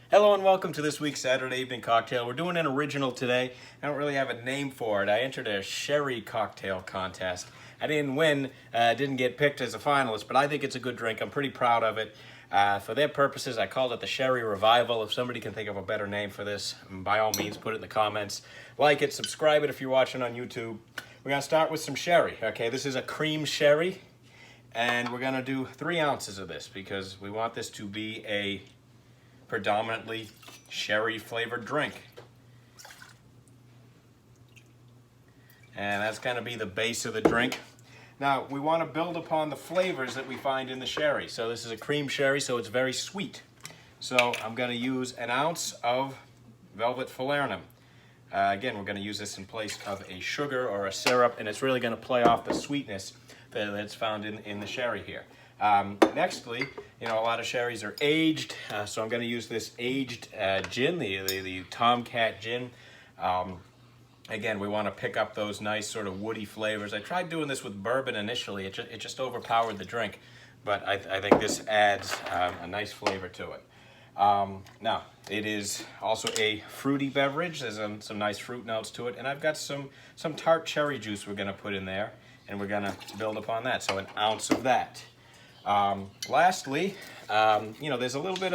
Hello and welcome to this week's Saturday Evening Cocktail. We're doing an original today. I don't really have a name for it. I entered a sherry cocktail contest. I didn't win, didn't get picked as a finalist, but I think it's a good drink. I'm pretty proud of it. For their purposes, I called it the Sherry Revival. If somebody can think of a better name for this, by all means, put it in the comments. Like it, subscribe it if you're watching on YouTube. We're going to start with some sherry. Okay, this is a cream sherry, and we're going to do 3 ounces of this because we want this to be a predominantly sherry flavored drink. And that's going to be the base of the drink. Now we want to build upon the flavors that we find in the sherry. So this is a cream sherry, so it's very sweet. So I'm going to use an ounce of Velvet Falernum. Again, we're going to use this in place of a sugar or a syrup, and it's really going to play off the sweetness that's found in the sherry here. Nextly, a lot of sherries are aged, so I'm going to use this aged gin, the Tomcat gin. Again, we want to pick up those nice sort of woody flavors. I tried doing this with bourbon initially. It just overpowered the drink, but I think this adds a nice flavor to it. Now, it is also a fruity beverage. There's some nice fruit notes to it, and I've got some tart cherry juice we're going to put in there, and we're going to build upon that, so an ounce of that. Lastly, there's a little bit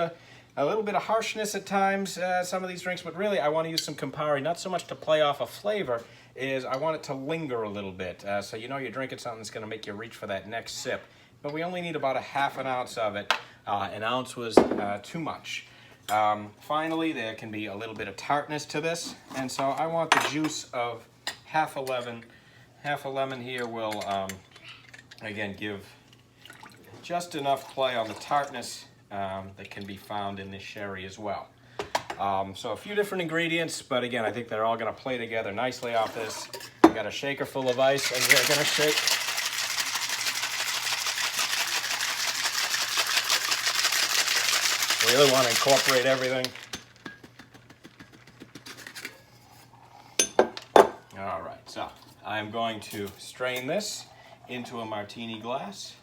of harshness at times, some of these drinks, but really I want to use some Campari, not so much to play off a flavor, is I want it to linger a little bit. So you're drinking something that's going to make you reach for that next sip. But we only need about a half an ounce of it. An ounce was too much. Finally, there can be a little bit of tartness to this, and so I want the juice of half a lemon. Half a lemon here will, again, give just enough play on the tartness that can be found in this sherry as well. So a few different ingredients, but again, I think they're all going to play together nicely off this. We've got a shaker full of ice, and we're going to shake. We really want to incorporate everything. All right, so I'm going to strain this into a martini glass.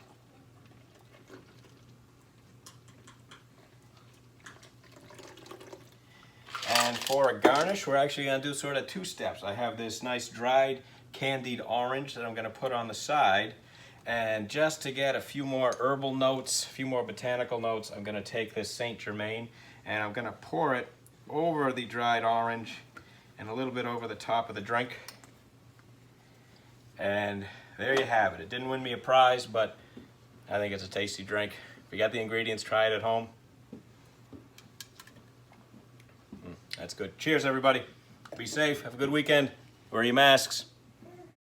And for a garnish, we're actually going to do sort of 2 steps. I have this nice dried candied orange that I'm going to put on the side. And just to get a few more herbal notes, a few more botanical notes, I'm going to take this Saint Germain and I'm going to pour it over the dried orange and a little bit over the top of the drink. And there you have it. It didn't win me a prize, but I think it's a tasty drink. If you got the ingredients, try it at home. That's good. Cheers, everybody. Be safe. Have a good weekend. Wear your masks.